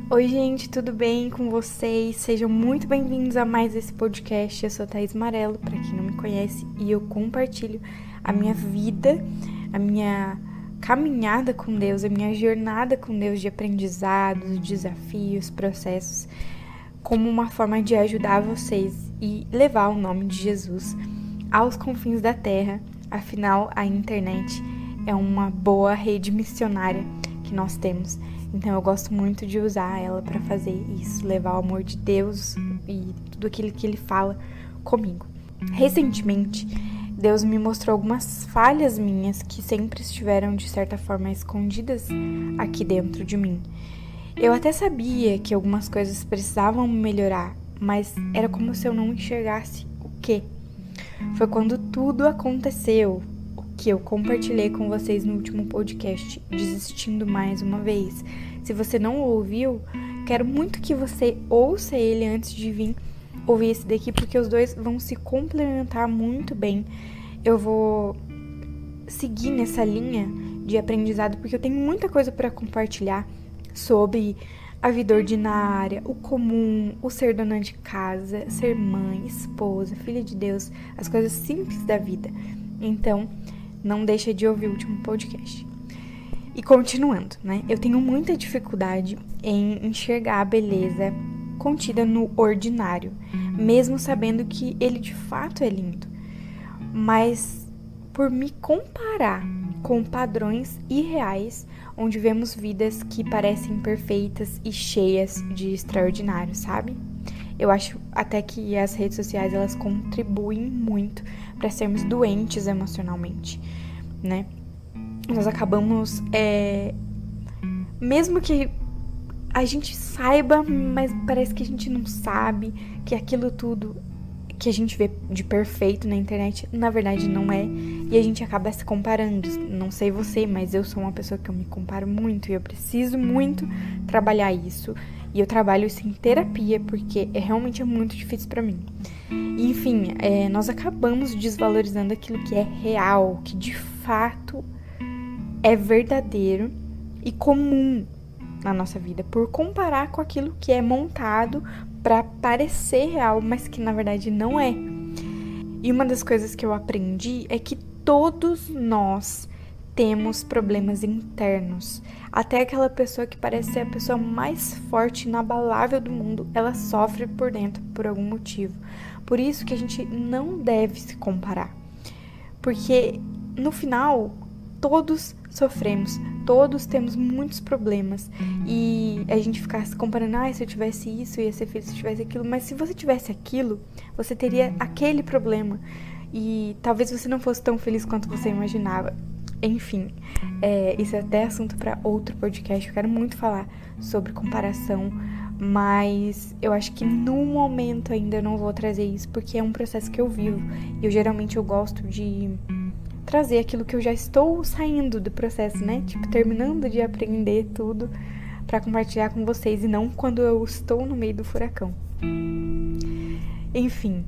Oi, gente, tudo bem com vocês? Sejam muito bem-vindos a mais esse podcast. Eu sou a Thaís Marello, para quem não me conhece, e eu compartilho a minha vida, a minha caminhada com Deus, a minha jornada com Deus de aprendizados, desafios, processos, como uma forma de ajudar vocês e levar o nome de Jesus aos confins da terra. Afinal, a internet é uma boa rede missionária que nós temos. Então eu gosto muito de usar ela para fazer isso, levar o amor de Deus e tudo aquilo que Ele fala comigo. Recentemente, Deus me mostrou algumas falhas minhas que sempre estiveram de certa forma escondidas aqui dentro de mim. Eu até sabia que algumas coisas precisavam melhorar, mas era como se eu não enxergasse o quê. Foi quando tudo aconteceu, que eu compartilhei com vocês no último podcast, Desistindo Mais Uma Vez. Se você não ouviu, quero muito que você ouça ele antes de vir ouvir esse daqui, porque os dois vão se complementar muito bem. Eu vou seguir nessa linha de aprendizado, porque eu tenho muita coisa para compartilhar sobre a vida ordinária, o comum, o ser dona de casa, ser mãe, esposa, filha de Deus, as coisas simples da vida. Então, não deixa de ouvir o último podcast. E continuando, né? Eu tenho muita dificuldade em enxergar a beleza contida no ordinário, mesmo sabendo que ele de fato é lindo. Mas por me comparar com padrões irreais, onde vemos vidas que parecem perfeitas e cheias de extraordinário, sabe? Eu acho até que as redes sociais, elas contribuem muito para sermos doentes emocionalmente, né? Nós acabamos, mesmo que a gente saiba, mas parece que a gente não sabe, que aquilo tudo que a gente vê de perfeito na internet, na verdade não é, e a gente acaba se comparando. Não sei você, mas eu sou uma pessoa que eu me comparo muito, e eu preciso muito trabalhar isso, e eu trabalho isso em terapia, porque realmente muito difícil pra mim. Enfim, nós acabamos desvalorizando aquilo que é real, que de fato é verdadeiro e comum na nossa vida, por comparar com aquilo que é montado para parecer real, mas que na verdade não é. E uma das coisas que eu aprendi é que todos nós temos problemas internos. Até aquela pessoa que parece ser a pessoa mais forte e inabalável do mundo, ela sofre por dentro por algum motivo. Por isso que a gente não deve se comparar. Porque no final, todos sofremos, todos temos muitos problemas, e a gente ficar se comparando, se eu tivesse isso, eu ia ser feliz se eu tivesse aquilo, mas se você tivesse aquilo, você teria aquele problema, e talvez você não fosse tão feliz quanto você imaginava. Enfim, isso é até assunto para outro podcast. Eu quero muito falar sobre comparação, mas eu acho que no momento ainda eu não vou trazer isso, porque é um processo que eu vivo, e geralmente eu gosto de trazer aquilo que eu já estou saindo do processo, né? Tipo, terminando de aprender tudo para compartilhar com vocês, e não quando eu estou no meio do furacão. Enfim,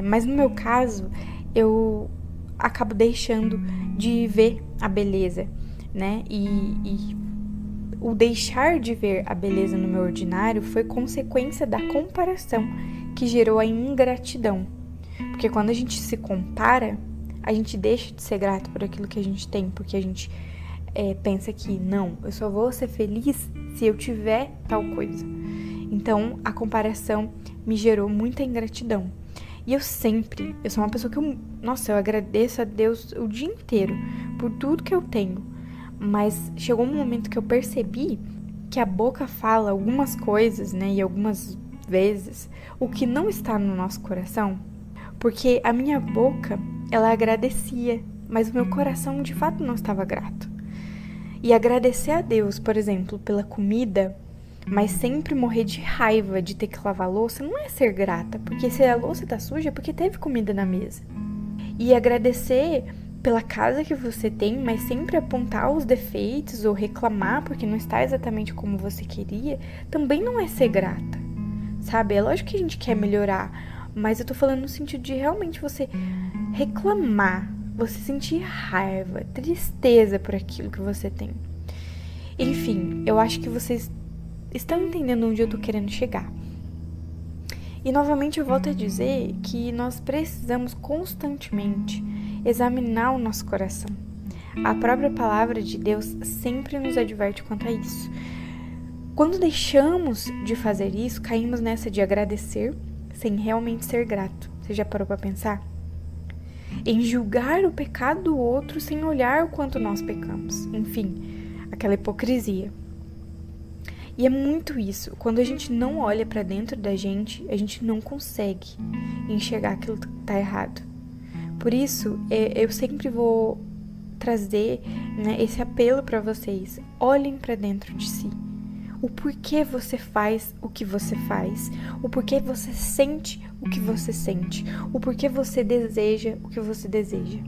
mas no meu caso, eu acabo deixando de ver a beleza, né? E o deixar de ver a beleza no meu ordinário foi consequência da comparação que gerou a ingratidão. Porque quando a gente se compara, a gente deixa de ser grato por aquilo que a gente tem, porque a gente pensa que, não, eu só vou ser feliz se eu tiver tal coisa. Então, a comparação me gerou muita ingratidão. E eu sou uma pessoa que eu agradeço a Deus o dia inteiro por tudo que eu tenho. Mas chegou um momento que eu percebi que a boca fala algumas coisas, né, e algumas vezes o que não está no nosso coração, porque a minha boca, ela agradecia, mas o meu coração de fato não estava grato. E agradecer a Deus, por exemplo, pela comida, mas sempre morrer de raiva de ter que lavar a louça, não é ser grata, porque se a louça tá suja é porque teve comida na mesa. E agradecer pela casa que você tem, mas sempre apontar os defeitos ou reclamar porque não está exatamente como você queria, também não é ser grata, sabe? É lógico que a gente quer melhorar, mas eu tô falando no sentido de realmente você reclamar, você sentir raiva, tristeza por aquilo que você tem. Enfim, eu acho que vocês estão entendendo onde eu tô querendo chegar. E novamente eu volto a dizer que nós precisamos constantemente examinar o nosso coração. A própria palavra de Deus sempre nos adverte quanto a isso. Quando deixamos de fazer isso, caímos nessa de agradecer sem realmente ser grato. Você já parou para pensar? Em julgar o pecado do outro sem olhar o quanto nós pecamos. Enfim, aquela hipocrisia. E é muito isso. Quando a gente não olha para dentro da gente, a gente não consegue enxergar aquilo que tá errado. Por isso, eu sempre vou trazer, né, esse apelo para vocês. Olhem para dentro de si. O porquê você faz o que você faz, o porquê você sente o que você sente, o porquê você deseja o que você deseja.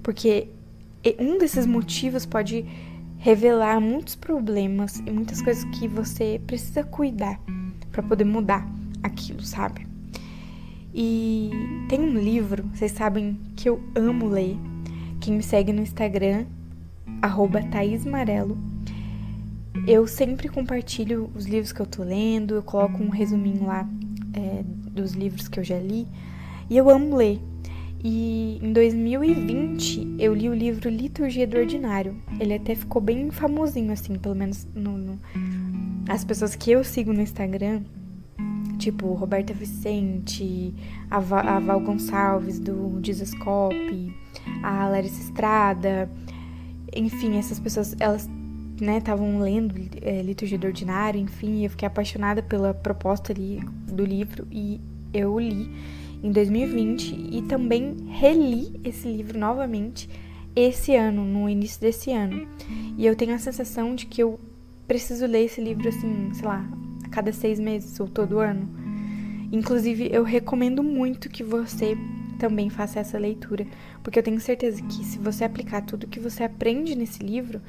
Porque um desses motivos pode revelar muitos problemas e muitas coisas que você precisa cuidar para poder mudar aquilo, sabe? E tem um livro, vocês sabem que eu amo ler. Quem me segue no Instagram, @ThaisMarelo, eu sempre compartilho os livros que eu tô lendo, eu coloco um resuminho lá dos livros que eu já li, e eu amo ler. E em 2020 eu li o livro Liturgia do Ordinário. Ele até ficou bem famosinho, assim, pelo menos as pessoas que eu sigo no Instagram, tipo Roberta Vicente, a Val Gonçalves do Dizascope, a Larissa Estrada, enfim, essas pessoas, elas estavam lendo Liturgia do Ordinário, enfim, eu fiquei apaixonada pela proposta ali do livro e eu li em 2020 e também reli esse livro novamente esse ano, no início desse ano. E eu tenho a sensação de que eu preciso ler esse livro assim, sei lá, a cada 6 meses ou todo ano. Inclusive, eu recomendo muito que você também faça essa leitura, porque eu tenho certeza que se você aplicar tudo que você aprende nesse livro,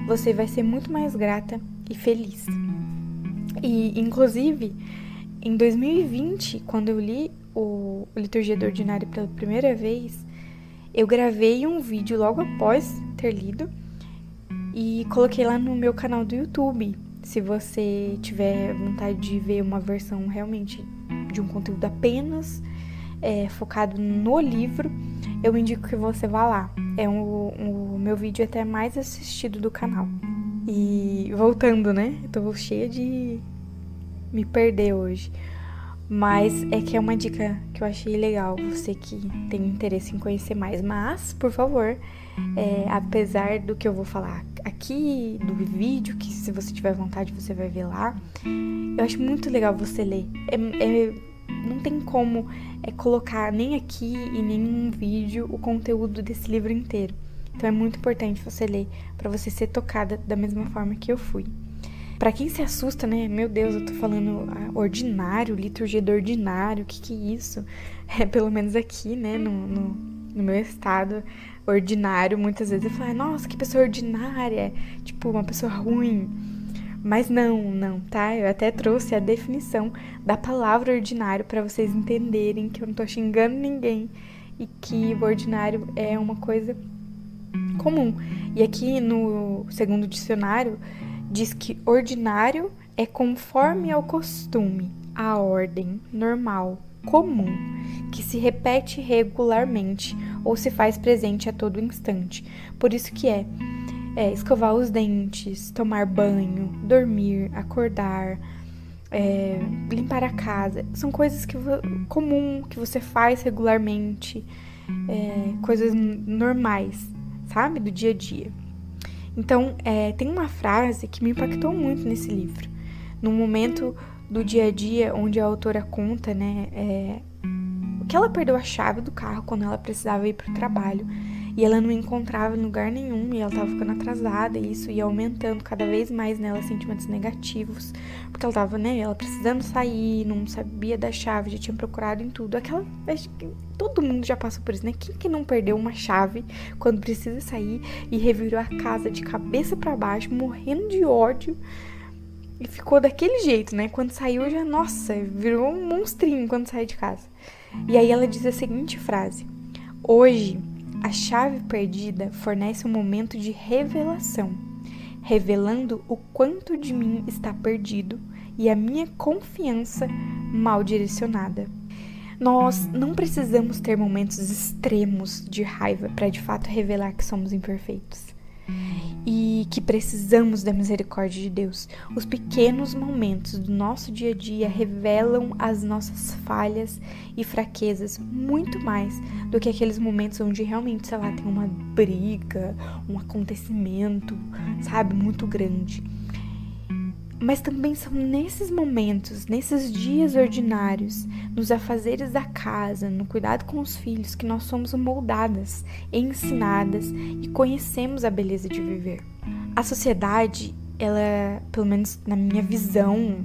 você vai ser muito mais grata e feliz. E, inclusive, em 2020, quando eu li o Liturgia do Ordinário pela primeira vez, eu gravei um vídeo logo após ter lido e coloquei lá no meu canal do YouTube. Se você tiver vontade de ver uma versão realmente de um conteúdo apenas focado no livro, eu indico que você vá lá. É o meu vídeo até mais assistido do canal. E voltando, né? Eu tô cheia de me perder hoje. Mas é que é uma dica que eu achei legal, você que tem interesse em conhecer mais. Mas, por favor, apesar do que eu vou falar aqui, do vídeo, que se você tiver vontade você vai ver lá, eu acho muito legal você ler. Não tem como colocar nem aqui e nem num vídeo o conteúdo desse livro inteiro. Então é muito importante você ler, para você ser tocada da mesma forma que eu fui. Pra quem se assusta, né? Meu Deus, eu tô falando ordinário, liturgia do ordinário, o que é isso? Pelo menos aqui, né, no meu estado, ordinário, muitas vezes eu falo, nossa, que pessoa ordinária, tipo, uma pessoa ruim. Mas não, tá? Eu até trouxe a definição da palavra ordinário pra vocês entenderem que eu não tô xingando ninguém e que o ordinário é uma coisa comum. E aqui no segundo dicionário diz que ordinário é conforme ao costume, à ordem, normal, comum, que se repete regularmente ou se faz presente a todo instante. Por isso que escovar os dentes, tomar banho, dormir, acordar, limpar a casa. São coisas comum que você faz regularmente, coisas normais, sabe? Do dia a dia. Então, tem uma frase que me impactou muito nesse livro. No momento do dia a dia, onde a autora conta, né, que ela perdeu a chave do carro quando ela precisava ir para o trabalho. E ela não encontrava em lugar nenhum, e ela tava ficando atrasada, e isso ia aumentando cada vez mais nela sentimentos negativos, porque ela tava, ela precisando sair, não sabia da chave, já tinha procurado em tudo. Acho que todo mundo já passou por isso, né? Quem que não perdeu uma chave quando precisa sair e revirou a casa de cabeça para baixo, morrendo de ódio, e ficou daquele jeito, né? Quando saiu já, nossa, virou um monstrinho quando saiu de casa. E aí ela diz a seguinte frase: hoje, a chave perdida fornece um momento de revelação. revelando o quanto de mim está perdido e a minha confiança mal direcionada. Nós não precisamos ter momentos extremos de raiva para de fato revelar que somos imperfeitos e que precisamos da misericórdia de Deus. Os pequenos momentos do nosso dia a dia revelam as nossas falhas e fraquezas muito mais do que aqueles momentos onde realmente, sei lá, tem uma briga, um acontecimento, sabe, muito grande. Mas também são nesses momentos, nesses dias ordinários, nos afazeres da casa, no cuidado com os filhos, que nós somos moldadas, ensinadas e conhecemos a beleza de viver. A sociedade, ela, pelo menos na minha visão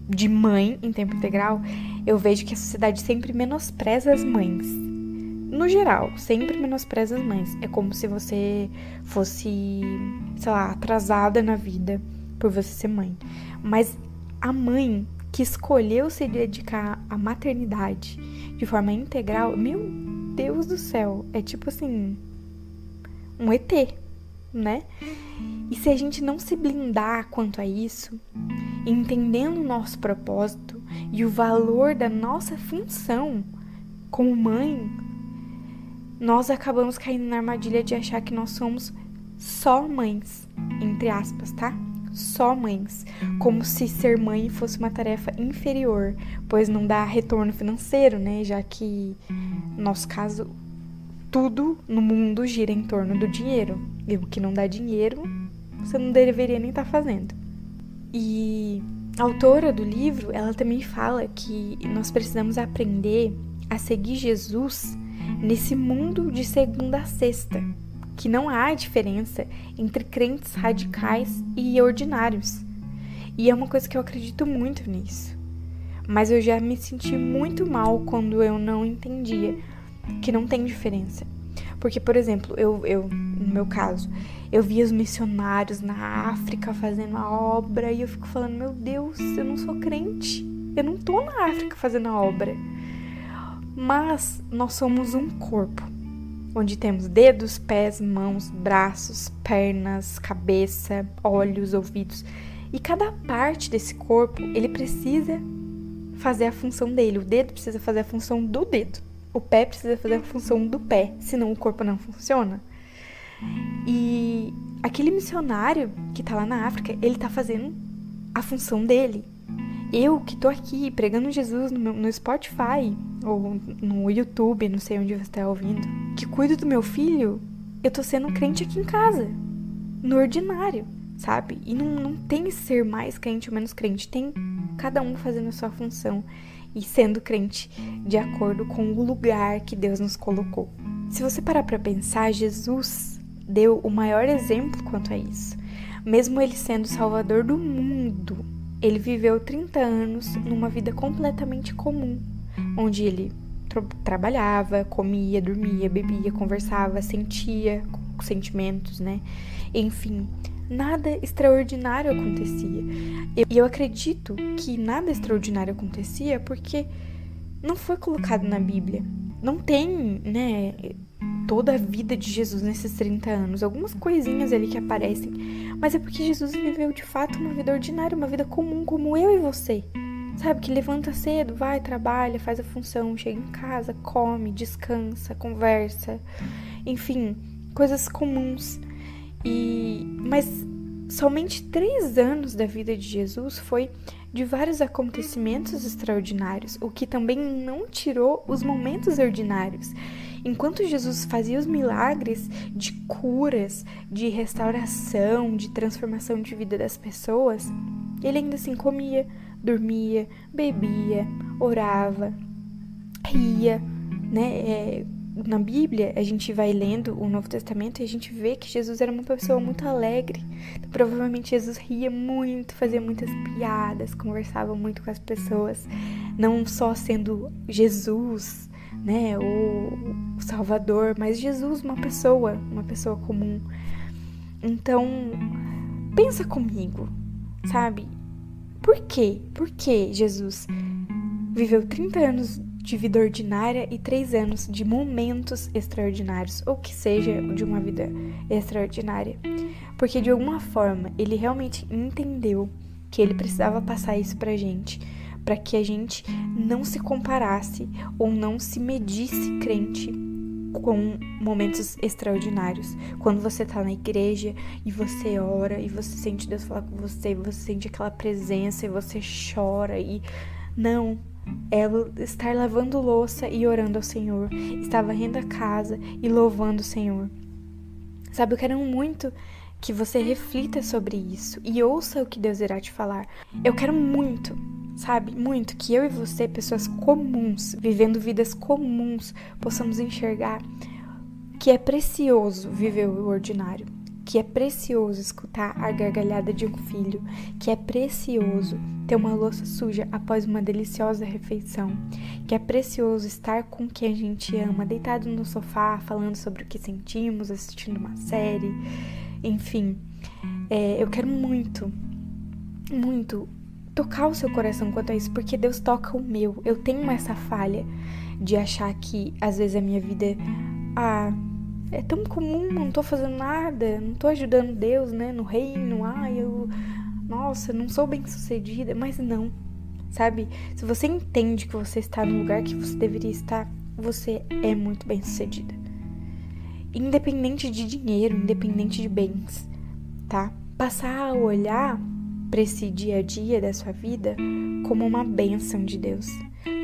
de mãe em tempo integral, eu vejo que a sociedade sempre menospreza as mães. No geral, sempre menospreza as mães. É como se você fosse, sei lá, atrasada na vida por você ser mãe. Mas a mãe que escolheu se dedicar à maternidade de forma integral, meu Deus do céu, é tipo assim, um ET, né? E se a gente não se blindar quanto a isso, entendendo o nosso propósito e o valor da nossa função como mãe, nós acabamos caindo na armadilha de achar que nós somos só mães, entre aspas, tá? Só mães, como se ser mãe fosse uma tarefa inferior, pois não dá retorno financeiro, né? Já que, no nosso caso, tudo no mundo gira em torno do dinheiro. E o que não dá dinheiro, você não deveria nem estar fazendo. E a autora do livro, ela também fala que nós precisamos aprender a seguir Jesus nesse mundo de segunda a sexta, que não há diferença entre crentes radicais e ordinários. E é uma coisa que eu acredito muito nisso. Mas eu já me senti muito mal quando eu não entendia que não tem diferença. Porque, por exemplo, eu no meu caso, eu via os missionários na África fazendo a obra e eu fico falando, meu Deus, eu não sou crente. Eu não tô na África fazendo a obra. Mas nós somos um corpo, onde temos dedos, pés, mãos, braços, pernas, cabeça, olhos, ouvidos. E cada parte desse corpo, ele precisa fazer a função dele. O dedo precisa fazer a função do dedo. O pé precisa fazer a função do pé, senão o corpo não funciona. E aquele missionário que tá lá na África, ele tá fazendo a função dele. Eu que tô aqui pregando Jesus no Spotify ou no YouTube, não sei onde você tá ouvindo, que cuido do meu filho, eu tô sendo crente aqui em casa, no ordinário, sabe? E não tem ser mais crente ou menos crente, tem cada um fazendo a sua função e sendo crente de acordo com o lugar que Deus nos colocou. Se você parar pra pensar, Jesus deu o maior exemplo quanto a isso. Mesmo ele sendo o Salvador do mundo, ele viveu 30 anos numa vida completamente comum, onde ele trabalhava, comia, dormia, bebia, conversava, sentia sentimentos, né? Enfim, nada extraordinário acontecia. E eu acredito que nada extraordinário acontecia porque não foi colocado na Bíblia. Não tem, né, toda a vida de Jesus nesses 30 anos. Algumas coisinhas ali que aparecem. Mas é porque Jesus viveu de fato uma vida ordinária, uma vida comum, como eu e você. Sabe, que levanta cedo, vai, trabalha, faz a função, chega em casa, come, descansa, conversa. Enfim, coisas comuns. Mas somente 3 anos da vida de Jesus foi de vários acontecimentos extraordinários, o que também não tirou os momentos ordinários. Enquanto Jesus fazia os milagres de curas, de restauração, de transformação de vida das pessoas, ele ainda assim comia, dormia, bebia, orava, ria, né? Na Bíblia, a gente vai lendo o Novo Testamento e a gente vê que Jesus era uma pessoa muito alegre. Então, provavelmente Jesus ria muito, fazia muitas piadas, conversava muito com as pessoas, não só sendo Jesus, né, o Salvador, mas Jesus, uma pessoa comum. Então, pensa comigo, sabe? Por quê? Por que Jesus viveu 30 anos de vida ordinária e 3 anos de momentos extraordinários, ou que seja, de uma vida extraordinária. Porque de alguma forma ele realmente entendeu que ele precisava passar isso pra gente, para que a gente não se comparasse ou não se medisse crente com momentos extraordinários. Quando você tá na igreja e você ora e você sente Deus falar com você, e você sente aquela presença e você chora e... Não, é estar lavando louça e orando ao Senhor, estar varrendo a casa e louvando o Senhor. Sabe, eu quero muito que você reflita sobre isso e ouça o que Deus irá te falar. Eu quero muito, sabe, muito que eu e você, pessoas comuns, vivendo vidas comuns, possamos enxergar que é precioso viver o ordinário, que é precioso escutar a gargalhada de um filho, que é precioso ter uma louça suja após uma deliciosa refeição, que é precioso estar com quem a gente ama, deitado no sofá, falando sobre o que sentimos, assistindo uma série, enfim. Eu quero muito, muito tocar o seu coração quanto a isso, porque Deus toca o meu. Eu tenho essa falha de achar que, às vezes, a minha vida é tão comum, não tô fazendo nada, não tô ajudando Deus, né, no reino, nossa, não sou bem sucedida, mas não, sabe? Se você entende que você está no lugar que você deveria estar, você é muito bem sucedida. Independente de dinheiro, independente de bens, tá? Passar a olhar para esse dia a dia da sua vida como uma bênção de Deus,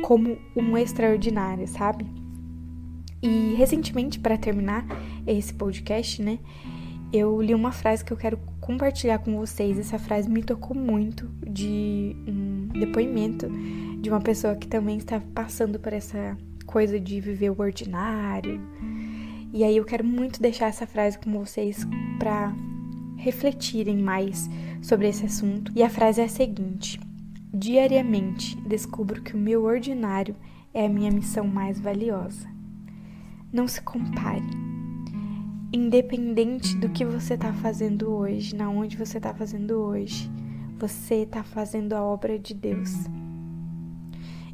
como um extraordinário, sabe? E recentemente, para terminar esse podcast, né, eu li uma frase que eu quero compartilhar com vocês. Essa frase me tocou muito, de um depoimento de uma pessoa que também está passando por essa coisa de viver o ordinário. E aí eu quero muito deixar essa frase com vocês para refletirem mais sobre esse assunto. E a frase é a seguinte: diariamente descubro que o meu ordinário é a minha missão mais valiosa. Não se compare. Independente do que você está fazendo hoje, na onde você está fazendo hoje, você está fazendo a obra de Deus.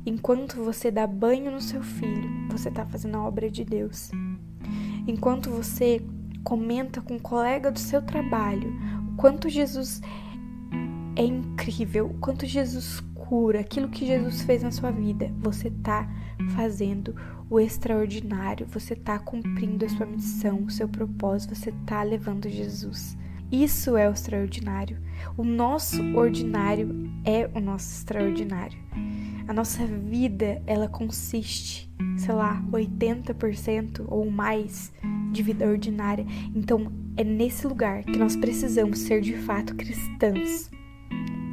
Enquanto você dá banho no seu filho, você está fazendo a obra de Deus. Enquanto você comenta com um colega do seu trabalho o quanto Jesus é incrível, o quanto Jesus cura, aquilo que Jesus fez na sua vida, você está fazendo o extraordinário, você está cumprindo a sua missão, o seu propósito, você está levando Jesus. Isso é o extraordinário. O nosso ordinário é o nosso extraordinário. A nossa vida, ela consiste, 80% ou mais de vida ordinária. Então, é nesse lugar que nós precisamos ser de fato cristãs,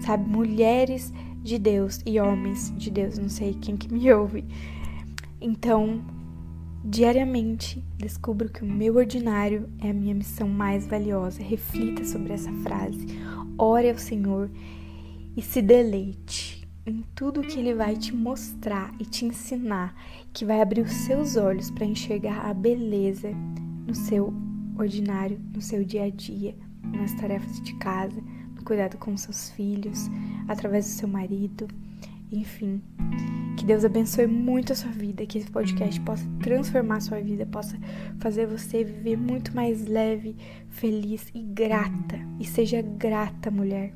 sabe? Mulheres de Deus e homens de Deus, não sei quem que me ouve. Então, diariamente, descubro que o meu ordinário é a minha missão mais valiosa. Reflita sobre essa frase, ore ao Senhor e se deleite em tudo que Ele vai te mostrar e te ensinar, que vai abrir os seus olhos para enxergar a beleza no seu ordinário, no seu dia a dia, nas tarefas de casa, no cuidado com seus filhos, através do seu marido, enfim. Que Deus abençoe muito a sua vida, que esse podcast possa transformar a sua vida, possa fazer você viver muito mais leve, feliz e grata. E seja grata, mulher,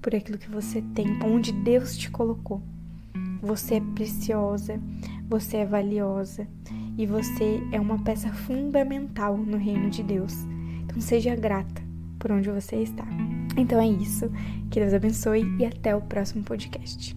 por aquilo que você tem, onde Deus te colocou. Você é preciosa, você é valiosa e você é uma peça fundamental no reino de Deus. Então seja grata por onde você está. Então é isso, que Deus abençoe e até o próximo podcast.